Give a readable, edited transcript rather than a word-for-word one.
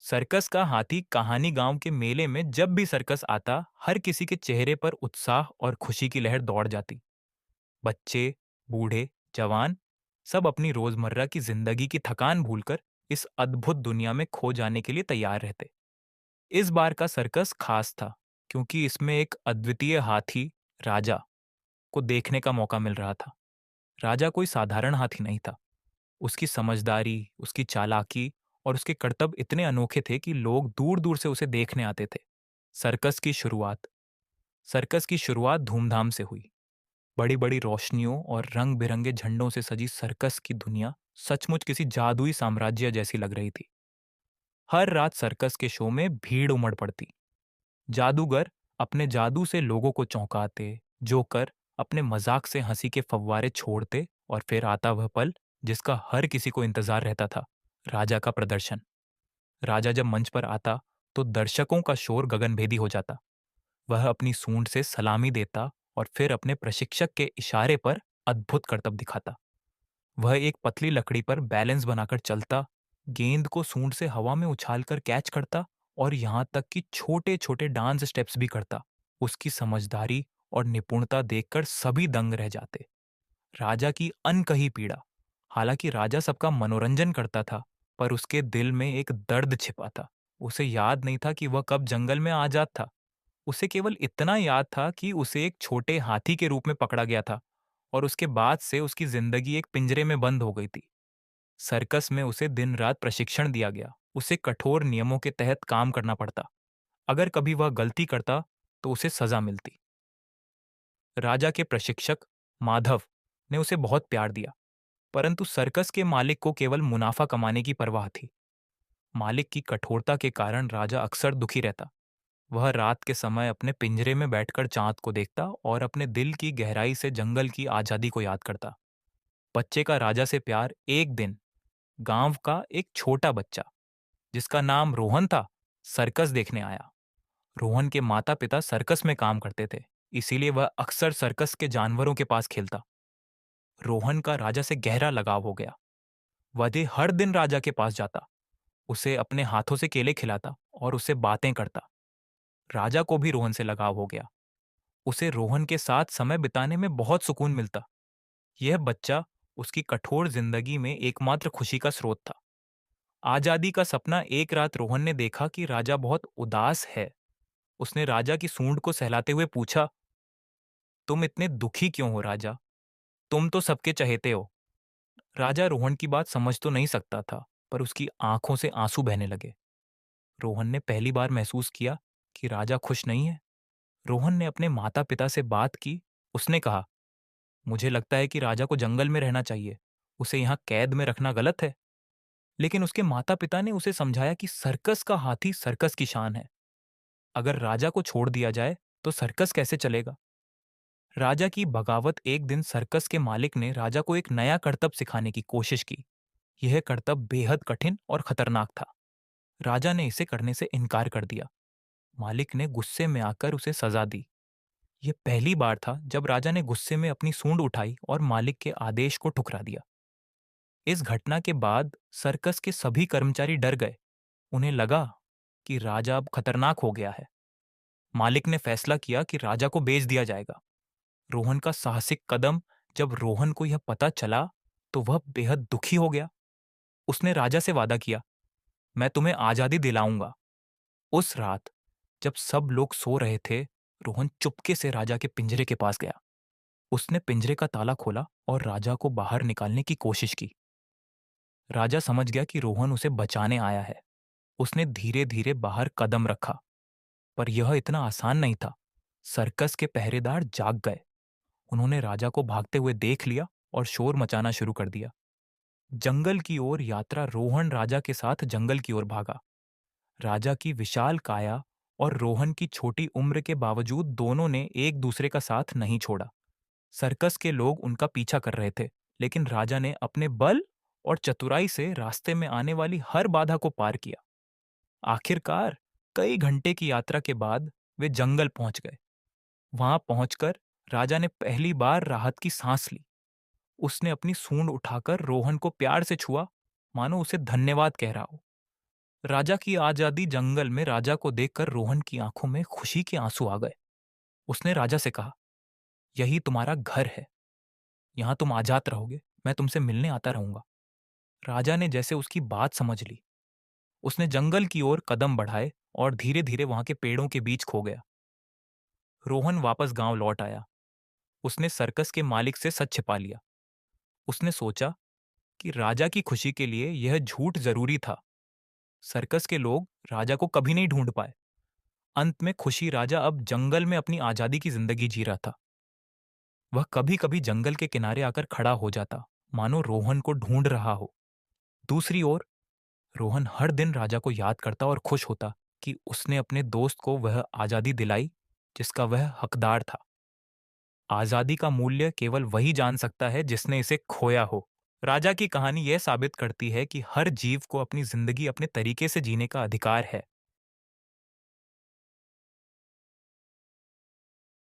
Circus का हाथी कहानी गांव के मेले में जब भी सर्कस आता, हर किसी के चेहरे पर उत्साह और खुशी की लहर दौड़ जाती। बच्चे, बूढ़े, जवान, सब अपनी रोजमर्रा की जिंदगी की थकान भूलकर इस अद्भुत दुनिया में खो जाने के लिए तैयार रहते। इस बार का सर्कस खास था क्योंकि इसमें एक अद्वितीय हाथी, राजा, को देखने का मौका मिल रहा था। राजा कोई साधारण हाथी नहीं था। उसकी समझदारी, उसकी चालाकी और उसके करतब इतने अनोखे थे कि लोग दूर-दूर से उसे देखने आते थे। सर्कस की शुरुआत सर्कस की शुरुआत धूमधाम से हुई। बड़ी-बड़ी रोशनियों और रंग-बिरंगे झंडों से सजी सर्कस की दुनिया सचमुच किसी जादुई साम्राज्य जैसी लग रही थी। हर रात सर्कस के शो में भीड़ उमड़ पड़ती। जादूगर अपने जादू से लोगों को चौंकाते, जोकर अपने मजाक से हंसी के फव्वारे छोड़ते और फिर आता वह पल जिसका हर किसी को इंतजार रहता था, राजा का प्रदर्शन। राजा जब मंच पर आता तो दर्शकों का शोर गगनभेदी हो जाता। वह अपनी सूंड से सलामी देता और फिर अपने प्रशिक्षक के इशारे पर अद्भुत करतब दिखाता। वह एक पतली लकड़ी पर बैलेंस बनाकर चलता, गेंद को सूंड से हवा में उछालकर कैच करता और यहाँ तक कि छोटे-छोटे डांस स्टेप्स भी करता। उसकी समझदारी और निपुणता देखकर सभी दंग रह जाते। राजा की अनकही पीड़ा। हालांकि राजा सबका मनोरंजन करता था, पर उसके दिल में एक दर्द छिपा था। उसे याद नहीं था कि वह कब जंगल में आजाद था। उसे केवल इतना याद था कि उसे एक छोटे हाथी के रूप में पकड़ा गया था और उसके बाद से उसकी जिंदगी एक पिंजरे में बंद हो गई थी। सर्कस में उसे दिन रात प्रशिक्षण दिया गया। उसे कठोर नियमों के तहत काम करना पड़ता। अगर कभी वह गलती करता तो उसे सजा मिलती। राजा के प्रशिक्षक माधव ने उसे बहुत प्यार दिया, परंतु सर्कस के मालिक को केवल मुनाफा कमाने की परवाह थी। मालिक की कठोरता के कारण राजा अक्सर दुखी रहता। वह रात के समय अपने पिंजरे में बैठकर चांद को देखता और अपने दिल की गहराई से जंगल की आजादी को याद करता। बच्चे का राजा से प्यार एक दिन गांव का एक छोटा बच्चा जिसका नाम रोहन था, सर्कस देखने आया। रोहन के माता पिता सर्कस में काम करते थे, इसीलिए वह अक्सर सर्कस के जानवरों के पास खेलता। रोहन का राजा से गहरा लगाव हो गया। वह हर दिन राजा के पास जाता, उसे अपने हाथों से केले खिलाता और उससे बातें करता। राजा को भी रोहन से लगाव हो गया। उसे रोहन के साथ समय बिताने में बहुत सुकून मिलता। यह बच्चा उसकी कठोर जिंदगी में एकमात्र खुशी का स्रोत था। आजादी का सपना। एक रात रोहन ने देखा कि राजा बहुत उदास है। उसने राजा की सूंड को सहलाते हुए पूछा, तुम इतने दुखी क्यों हो राजा? तुम तो सबके चहेते हो। राजा रोहन की बात समझ तो नहीं सकता था, पर उसकी आंखों से आंसू बहने लगे। रोहन ने पहली बार महसूस किया कि राजा खुश नहीं है। रोहन ने अपने माता पिता से बात की। उसने कहा, मुझे लगता है कि राजा को जंगल में रहना चाहिए। उसे यहाँ कैद में रखना गलत है। लेकिन उसके माता पिता ने उसे समझाया कि सर्कस का हाथी सर्कस की शान है। अगर राजा को छोड़ दिया जाए तो सर्कस कैसे चलेगा? राजा की बगावत। एक दिन सर्कस के मालिक ने राजा को एक नया करतब सिखाने की कोशिश की। यह करतब बेहद कठिन और खतरनाक था। राजा ने इसे करने से इनकार कर दिया। मालिक ने गुस्से में आकर उसे सजा दी। यह पहली बार था जब राजा ने गुस्से में अपनी सूंड उठाई और मालिक के आदेश को ठुकरा दिया। इस घटना के बाद सर्कस के सभी कर्मचारी डर गए। उन्हें लगा कि राजा अब खतरनाक हो गया है। मालिक ने फैसला किया कि राजा को बेच दिया जाएगा। रोहन का साहसिक कदम। जब रोहन को यह पता चला तो वह बेहद दुखी हो गया। उसने राजा से वादा किया, मैं तुम्हें आजादी दिलाऊंगा। उस रात जब सब लोग सो रहे थे, रोहन चुपके से राजा के पिंजरे के पास गया। उसने पिंजरे का ताला खोला और राजा को बाहर निकालने की कोशिश की। राजा समझ गया कि रोहन उसे बचाने आया है। उसने धीरे धीरे बाहर कदम रखा, पर यह इतना आसान नहीं था। सर्कस के पहरेदार जाग गए। उन्होंने राजा को भागते हुए देख लिया और शोर मचाना शुरू कर दिया। जंगल की ओर यात्रा। रोहन राजा के साथ जंगल की ओर भागा। राजा की विशाल काया और रोहन की छोटी उम्र के बावजूद दोनों ने एक दूसरे का साथ नहीं छोड़ा। सर्कस के लोग उनका पीछा कर रहे थे, लेकिन राजा ने अपने बल और चतुराई से रास्ते में आने वाली हर बाधा को पार किया। आखिरकार कई घंटे की यात्रा के बाद वे जंगल पहुंच गए। वहां पहुंचकर राजा ने पहली बार राहत की सांस ली। उसने अपनी सूंड उठाकर रोहन को प्यार से छुआ, मानो उसे धन्यवाद कह रहा हो। राजा की आजादी जंगल में राजा को देखकर रोहन की आंखों में खुशी के आंसू आ गए। उसने राजा से कहा, यही तुम्हारा घर है, यहाँ तुम आजाद रहोगे, मैं तुमसे मिलने आता रहूंगा। राजा ने जैसे उसकी बात समझ ली, उसने जंगल की ओर कदम बढ़ाए और धीरे धीरे वहां के पेड़ों के बीच खो गया। रोहन वापस गांव लौट आया। उसने सर्कस के मालिक से सच छिपा लिया। उसने सोचा कि राजा की खुशी के लिए यह झूठ जरूरी था। सर्कस के लोग राजा को कभी नहीं ढूंढ पाए। अंत में खुशी राजा अब जंगल में अपनी आजादी की जिंदगी जी रहा था। वह कभी कभी जंगल के किनारे आकर खड़ा हो जाता, मानो रोहन को ढूंढ रहा हो। दूसरी ओर रोहन हर दिन राजा को याद करता और खुश होता कि उसने अपने दोस्त को वह आजादी दिलाई जिसका वह हकदार था। आजादी का मूल्य केवल वही जान सकता है जिसने इसे खोया हो। राजा की कहानी यह साबित करती है कि हर जीव को अपनी जिंदगी अपने तरीके से जीने का अधिकार है।